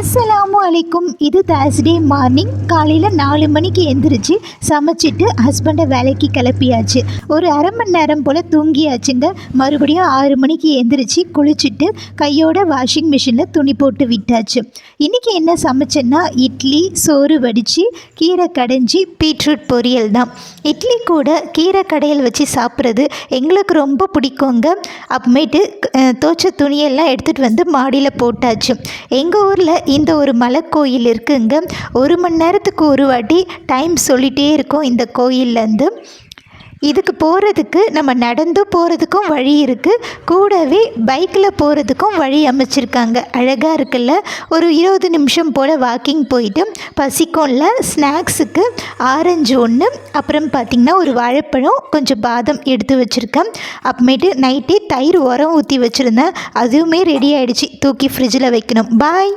அஸ்ஸலாமு அலைக்கும். இது தேர்ஸ்டே மார்னிங் காலையில் 4 மணிக்கு எந்திரிச்சு சமைச்சிட்டு ஹஸ்பண்டை வேலைக்கு கிளப்பியாச்சு. ஒரு அரை மணி நேரம் போல் தூங்கியாச்சுங்க. மறுபடியும் 6 மணிக்கு எந்திரிச்சு குளிச்சுட்டு கையோட வாஷிங் மிஷினில் துணி போட்டு விட்டாச்சு. இன்றைக்கி என்ன சமைச்சேன்னா இட்லி, சோறு வடித்து, கீரை கடைஞ்சி, பீட்ரூட் பொரியல் தான். இட்லி கூட கீரை கடையில் வச்சு சாப்பிட்றது எங்களுக்கு ரொம்ப பிடிக்குங்க. அப்புறமேட்டு தோச்ச துணியெல்லாம் எடுத்துகிட்டு வந்து மாடியில் போட்டாச்சு. எங்கள் ஊரில் இந்த ஒரு மலை கோயில் இருக்குங்க. 1 மணி நேரத்துக்கு ஒரு வாட்டி டைம் சொல்லிகிட்டே இருக்கோம் இந்த கோயிலேருந்து. இதுக்கு போகிறதுக்கு நம்ம நடந்து போகிறதுக்கும் வழி இருக்குது, கூடவே பைக்கில் போகிறதுக்கும் வழி அமைச்சிருக்காங்க. அழகாக இருக்குல்ல. ஒரு 20 நிமிஷம் போல் வாக்கிங் போயிட்டு பசிக்கும்ல. ஸ்நாக்ஸுக்கு ஆரஞ்சு ஒன்று, அப்புறம் பார்த்திங்கன்னா ஒரு வாழைப்பழம், கொஞ்சம் பாதம் எடுத்து வச்சுருக்கேன். அப்புறமேட்டு நைட்டே தயிர் உரம் ஊற்றி வச்சுருந்தேன், அதுவுமே ரெடி ஆகிடுச்சு. தூக்கி ஃப்ரிட்ஜில் வைக்கணும். பாய்.